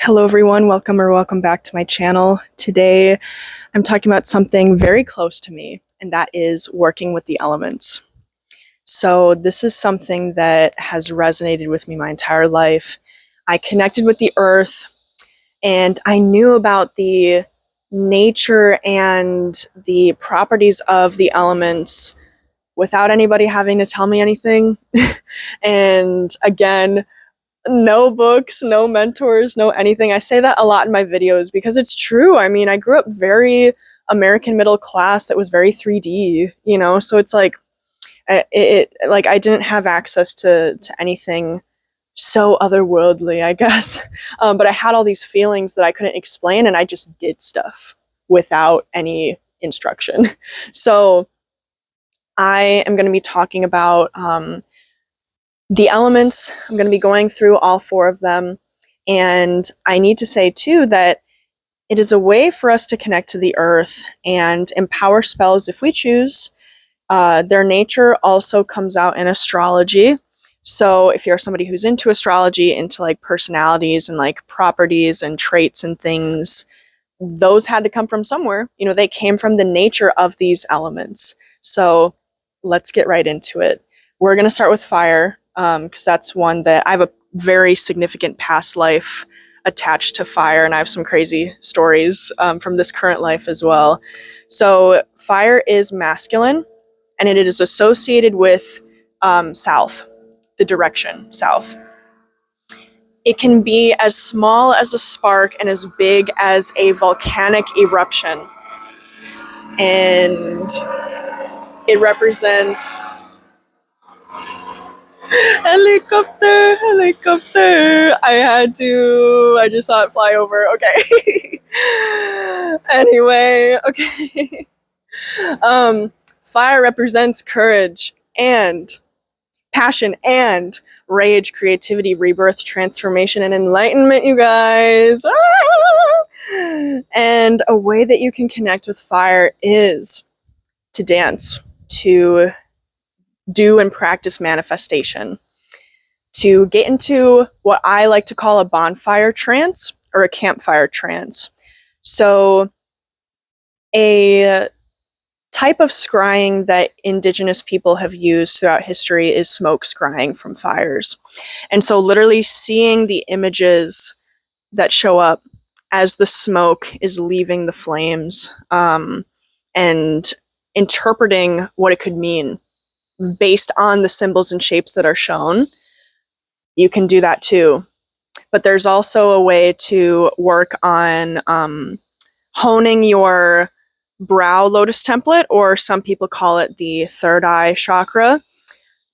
Hello everyone, welcome back to my channel. Today I'm talking about something very close to me, and that is working with the elements. So this is something that has resonated with me my entire life. I connected with the earth and I knew about the nature and the properties of the elements without anybody having to tell me anything. And again, no books, no mentors, no anything. I say that a lot in my videos because it's true. I mean, I grew up very American middle class that was very 3D, so it's like like I didn't have access to anything so otherworldly, I guess. But I had all these feelings that I couldn't explain, and I just did stuff without any instruction. So I am going to be talking about the elements. I'm going to be going through all 4 of them. And I need to say too that it is a way for us to connect to the earth and empower spells if we choose. Their nature also comes out in astrology. So if you're somebody who's into astrology, into like personalities and like properties and traits and things, those had to come from somewhere. They came from the nature of these elements. So let's get right into it. We're going to start with fire, because that's one that I have a very significant past life attached to fire, and I have some crazy stories from this current life as well. So fire is masculine, and it is associated with south, the direction south. It can be as small as a spark and as big as a volcanic eruption. And it represents helicopter. I just saw it fly over. Okay. Anyway, okay. Fire represents courage and passion and rage, creativity, rebirth, transformation, and enlightenment, you guys. And a way that you can connect with fire is to dance, to do and practice manifestation, to get into what I like to call a bonfire trance or a campfire trance. So a type of scrying that indigenous people have used throughout history is smoke scrying from fires. And so literally seeing the images that show up as the smoke is leaving the flames, and interpreting what it could mean based on the symbols and shapes that are shown. You can do that too. But there's also a way to work on honing your brow lotus template, or some people call it the third eye chakra,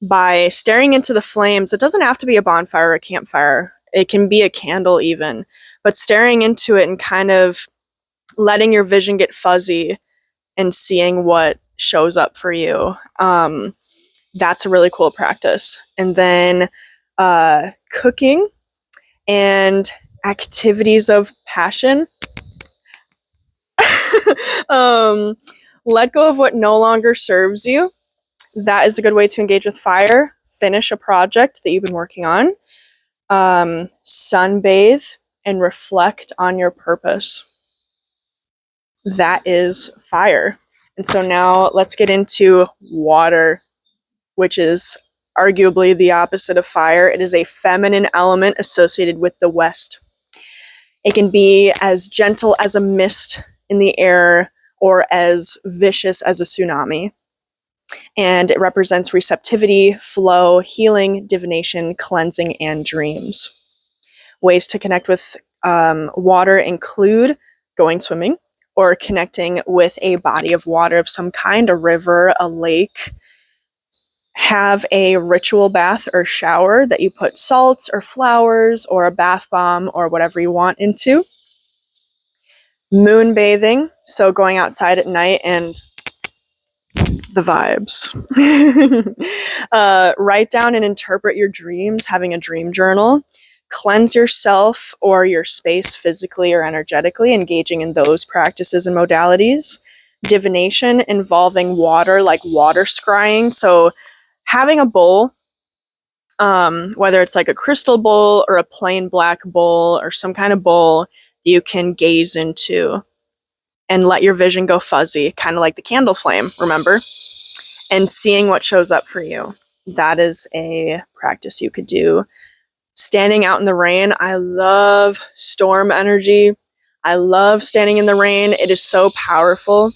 by staring into the flames. It doesn't have to be a bonfire or a campfire. It can be a candle even. But staring into it and kind of letting your vision get fuzzy and seeing what shows up for you. That's a really cool practice. And then cooking and activities of passion. Let go of what no longer serves you. That is a good way to engage with fire. Finish a project that you've been working on. Sunbathe and reflect on your purpose. That is fire. And so now let's get into water, which is arguably the opposite of fire. It is a feminine element associated with the West. It can be as gentle as a mist in the air or as vicious as a tsunami. And it represents receptivity, flow, healing, divination, cleansing, and dreams. Ways to connect with water include going swimming or connecting with a body of water of some kind, a river, a lake. Have a ritual bath or shower that you put salts or flowers or a bath bomb or whatever you want into. Moon bathing, so going outside at night and the vibes. Write down and interpret your dreams, having a dream journal. Cleanse yourself or your space physically or energetically, engaging in those practices and modalities. Divination involving water, like water scrying. So having a bowl whether it's like a crystal bowl or a plain black bowl or some kind of bowl you can gaze into and let your vision go fuzzy, kind of like the candle flame, remember? And seeing what shows up for you. That is a practice you could do. Standing out in the rain. I love storm energy. I love standing in the rain. It is so powerful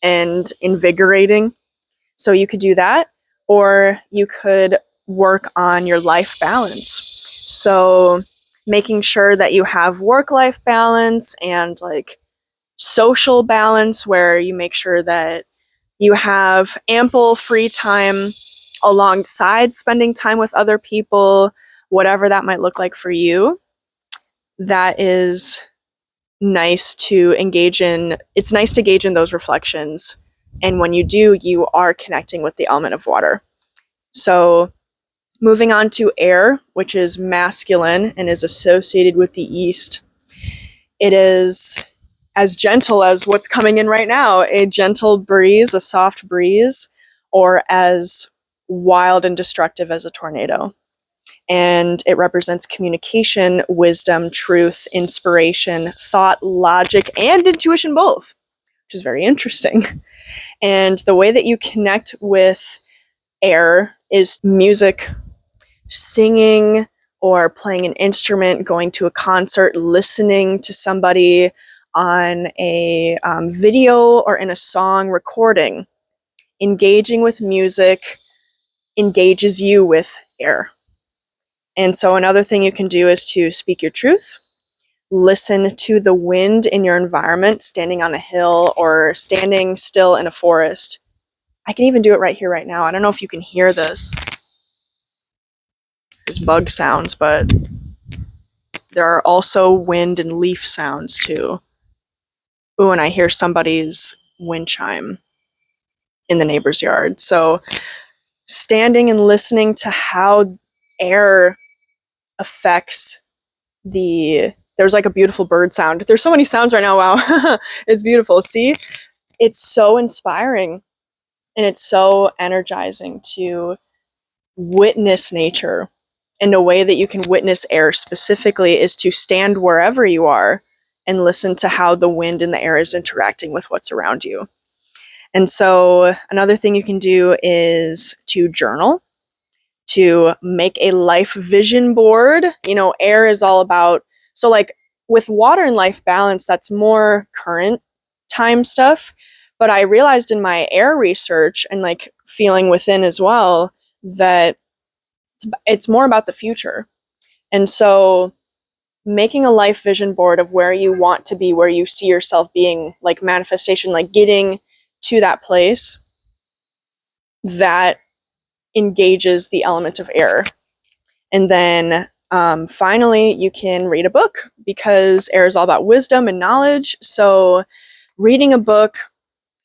and invigorating. So you could do that, or you could work on your life balance. So making sure that you have work-life balance and like social balance, where you make sure that you have ample free time alongside spending time with other people, whatever that might look like for you. That is nice to engage in. It's nice to engage in those reflections. And when you do, you are connecting with the element of water. So moving on to air, which is masculine and is associated with the east. It is as gentle as what's coming in right now, a gentle breeze, a soft breeze, or as wild and destructive as a tornado. And it represents communication, wisdom, truth, inspiration, thought, logic, and intuition both, which is very interesting. And the way that you connect with air is music, singing, or playing an instrument, going to a concert, listening to somebody on a video or in a song, recording. Engaging with music engages you with air. And so another thing you can do is to speak your truth, listen to the wind in your environment, standing on a hill or standing still in a forest. I can even do it right here, right now. I don't know if you can hear this. There's bug sounds, but there are also wind and leaf sounds too. Ooh, and I hear somebody's wind chime in the neighbor's yard. So standing and listening to how air affects there's like a beautiful bird sound. There's so many sounds right now. Wow. It's beautiful. See, it's so inspiring and it's so energizing to witness nature. And a way that you can witness air specifically is to stand wherever you are and listen to how the wind and the air is interacting with what's around you. And so another thing you can do is to journal, to make a life vision board. You know, air is all about, so like with water and life balance, that's more current time stuff. But I realized in my air research and like feeling within as well that it's more about the future. And so making a life vision board of where you want to be, where you see yourself being, like manifestation, like getting to that place that engages the element of air. And then finally, you can read a book, because air is all about wisdom and knowledge. So reading a book,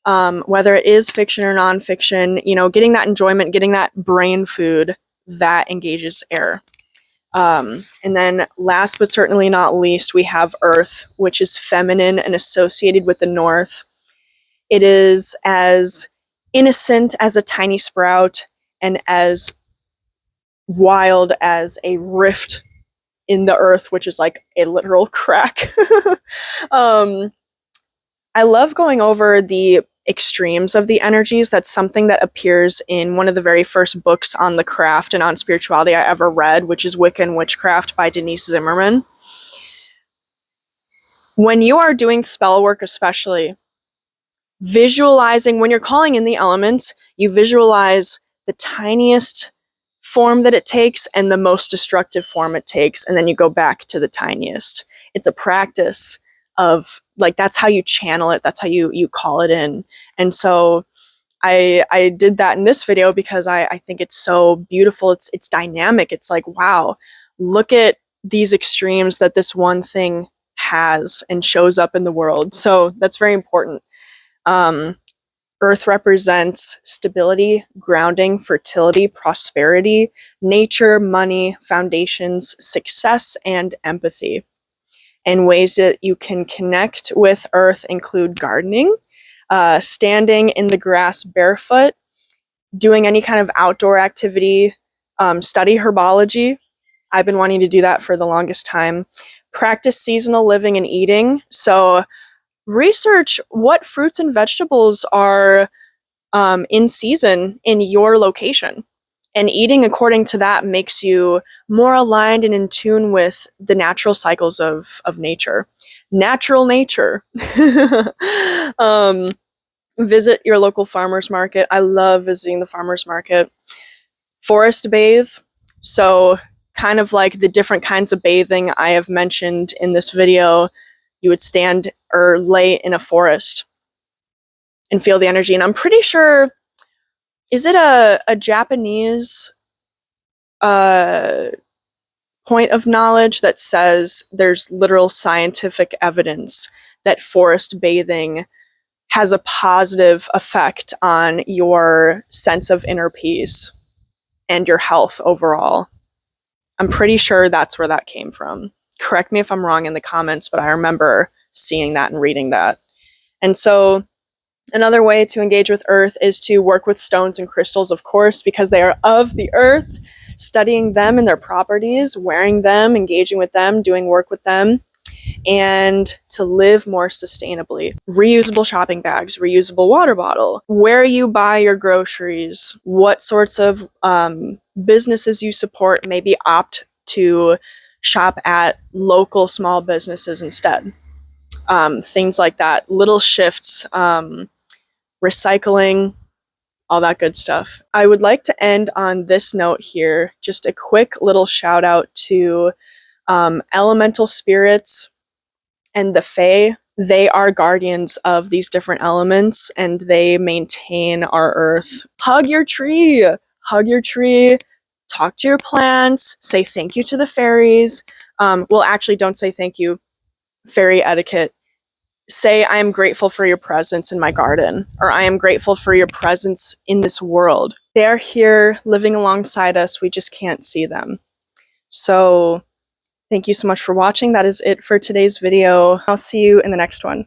whether it is fiction or nonfiction, you know, getting that enjoyment, getting that brain food that engages air. And then last but certainly not least, we have earth, which is feminine and associated with the north. It is as innocent as a tiny sprout and as wild as a rift in the earth, which is like a literal crack. I love going over the extremes of the energies. That's something that appears in one of the very first books on the craft and on spirituality I ever read, which is Wicca and Witchcraft by Denise Zimmerman. When you are doing spell work, especially, visualizing, when you're calling in the elements, you visualize the tiniest form that it takes and the most destructive form it takes, and then you go back to the tiniest. It's a practice of, like, that's how you channel it, that's how you call it in. And so I did that in this video because I think it's so beautiful. It's dynamic. It's like, wow, look at these extremes that this one thing has and shows up in the world. So that's very important. Earth represents stability, grounding, fertility, prosperity, nature, money, foundations, success, and empathy. And ways that you can connect with earth include gardening, standing in the grass barefoot, doing any kind of outdoor activity, Study herbology. I've been wanting to do that for the longest time. Practice seasonal living and eating. So research what fruits and vegetables are in season in your location. And eating according to that makes you more aligned and in tune with the natural cycles of nature. Natural nature. Visit your local farmer's market. I love visiting the farmer's market. Forest bathe. So kind of like the different kinds of bathing I have mentioned in this video, you would stand or lay in a forest and feel the energy. And I'm pretty sure, is it a Japanese point of knowledge that says there's literal scientific evidence that forest bathing has a positive effect on your sense of inner peace and your health overall. I'm pretty sure that's where that came from. Correct me if I'm wrong in the comments, but I remember seeing that and reading that. And so another way to engage with earth is to work with stones and crystals, of course, because they are of the earth, studying them and their properties, wearing them, engaging with them, doing work with them, and to live more sustainably. Reusable shopping bags, reusable water bottle, where you buy your groceries, what sorts of businesses you support, maybe opt to shop at local small businesses instead. Things like that, little shifts, recycling, all that good stuff. I would like to end on this note here, just a quick little shout out to elemental spirits and the Fae. They are guardians of these different elements and they maintain our earth. Hug your tree, talk to your plants, say thank you to the fairies. Well, actually, don't say thank you. Fairy etiquette. Say, I am grateful for your presence in my garden, or I am grateful for your presence in this world. They are here living alongside us. We just can't see them. So thank you so much for watching. That is it for today's video. I'll see you in the next one.